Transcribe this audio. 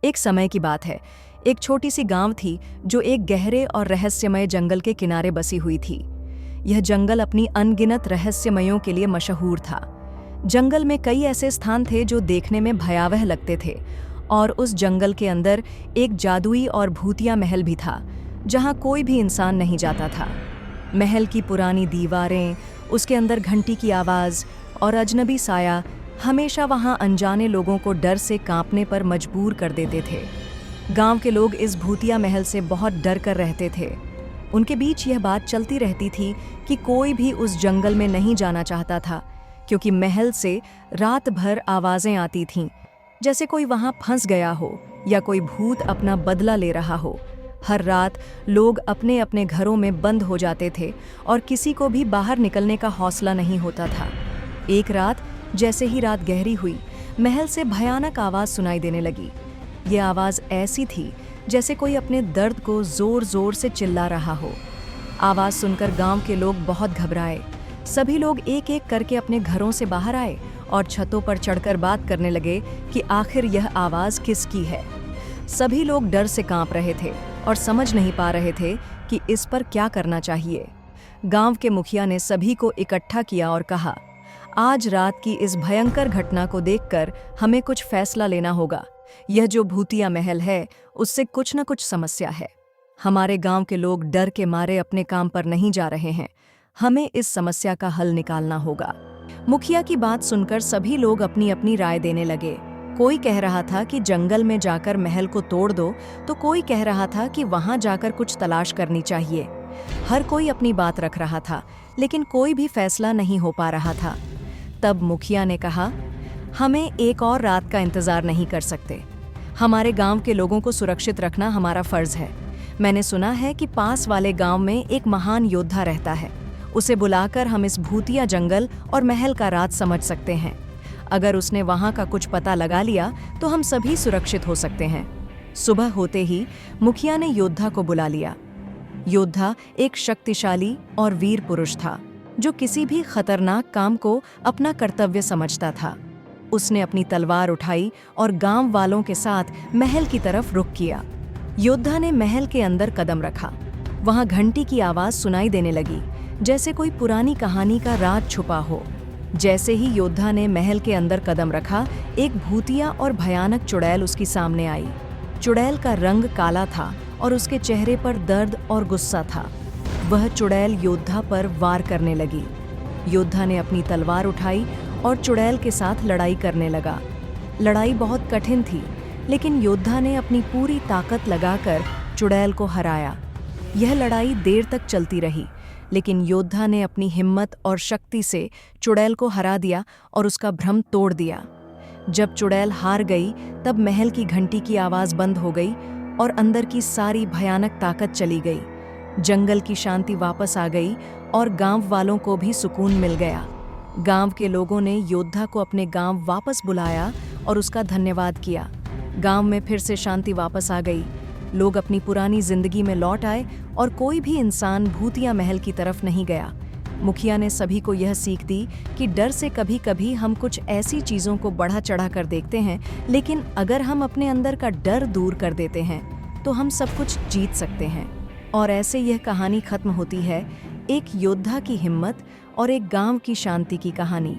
एक समय की बात है। एक छोटी सी गांव थी जो एक गहरे और रहस्यमय जंगल के किनारे बसी हुई थी। यह जंगल अपनी अनगिनत रहस्यमयों के लिए मशहूर था। जंगल में कई ऐसे स्थान थे जो देखने में भयावह लगते थे, और उस जंगल के अंदर एक जादुई और भूतिया महल भी था, जहां कोई भी इंसान नहीं जाता था। महल की पुरानी दीवारें, उसके अंदर घंटी की आवाज़ और अजनबी साया हमेशा वहां अनजाने लोगों को डर से कांपने पर मजबूर कर देते थे। गांव के लोग इस भूतिया महल से बहुत डर कर रहते थे। उनके बीच यह बात चलती रहती थी कि कोई भी उस जंगल में नहीं जाना चाहता था, क्योंकि महल से रात भर आवाज़ें आती थीं, जैसे कोई वहां फंस गया हो या कोई भूत अपना बदला ले रहा हो। हर रात लोग अपने अपने घरों में बंद हो जाते थे और किसी को भी बाहर निकलने का हौसला नहीं होता था। एक रात जैसे ही रात गहरी हुई, महल से भयानक आवाज़ सुनाई देने लगी। ये आवाज़ ऐसी थी जैसे कोई अपने दर्द को ज़ोर ज़ोर से चिल्ला रहा हो। आवाज़ सुनकर गांव के लोग बहुत घबराए। सभी लोग एक एक करके अपने घरों से बाहर आए और छतों पर चढ़कर बात करने लगे कि आखिर यह आवाज़ किसकी है। सभी लोग डर से कांप रहे थे और समझ नहीं पा रहे थे कि इस पर क्या करना चाहिए। गांव के मुखिया ने सभी को इकट्ठा किया और कहा, आज रात की इस भयंकर घटना को देखकर हमें कुछ फैसला लेना होगा। यह जो भूतिया महल है, उससे कुछ न कुछ समस्या है। हमारे गांव के लोग डर के मारे अपने काम पर नहीं जा रहे हैं। हमें इस समस्या का हल निकालना होगा। मुखिया की बात सुनकर सभी लोग अपनी अपनी राय देने लगे। कोई कह रहा था कि जंगल में जाकर महल को तोड़ दो, तो कोई कह रहा था कि वहां जाकर कुछ तलाश करनी चाहिए। हर कोई अपनी बात रख रहा था, लेकिन कोई भी फैसला नहीं हो पा रहा था। तब मुखिया ने कहा, हमें एक और रात का इंतजार नहीं कर सकते। हमारे गांव के लोगों को सुरक्षित रखना हमारा फर्ज है। मैंने सुना है कि पास वाले गांव में एक महान योद्धा रहता है। उसे बुलाकर हम इस भूतिया जंगल और महल का राज समझ सकते हैं। अगर उसने वहां का कुछ पता लगा लिया तो हम सभी सुरक्षित हो सकते हैं। सुबह होते ही मुखिया ने योद्धा को बुला लिया। योद्धा एक शक्तिशाली और वीर पुरुष था, जो किसी भी खतरनाक काम को अपना कर्तव्य समझता था। उसने अपनी तलवार उठाई और गांव वालों के साथ महल की तरफ रुख किया। योद्धा ने महल के अंदर कदम रखा। वहां घंटी की आवाज सुनाई देने लगी, जैसे कोई पुरानी कहानी का राज छुपा हो। जैसे ही योद्धा ने महल के अंदर कदम रखा, एक भूतिया और भयानक चुड़ैल उसके सामने आई। चुड़ैल का रंग काला था और उसके चेहरे पर दर्द और गुस्सा था। वह चुड़ैल योद्धा पर वार करने लगी। योद्धा ने अपनी तलवार उठाई और चुड़ैल के साथ लड़ाई करने लगा। लड़ाई बहुत कठिन थी, लेकिन योद्धा ने अपनी पूरी ताकत लगाकर चुड़ैल को हराया। यह लड़ाई देर तक चलती रही, लेकिन योद्धा ने अपनी हिम्मत और शक्ति से चुड़ैल को हरा दिया और उसका भ्रम तोड़ दिया। जब चुड़ैल हार गई, तब महल की घंटी की आवाज़ बंद हो गई और अंदर की सारी भयानक ताकत चली गई। जंगल की शांति वापस आ गई और गांव वालों को भी सुकून मिल गया। गांव के लोगों ने योद्धा को अपने गांव वापस बुलाया और उसका धन्यवाद किया। गांव में फिर से शांति वापस आ गई। लोग अपनी पुरानी जिंदगी में लौट आए और कोई भी इंसान भूतिया महल की तरफ नहीं गया। मुखिया ने सभी को यह सीख दी कि डर से कभी कभी हम कुछ ऐसी चीज़ों को बढ़ा चढ़ा कर देखते हैं, लेकिन अगर हम अपने अंदर का डर दूर कर देते हैं तो हम सब कुछ जीत सकते हैं। और ऐसे यह कहानी खत्म होती है, एक योद्धा की हिम्मत और एक गांव की शांति की कहानी।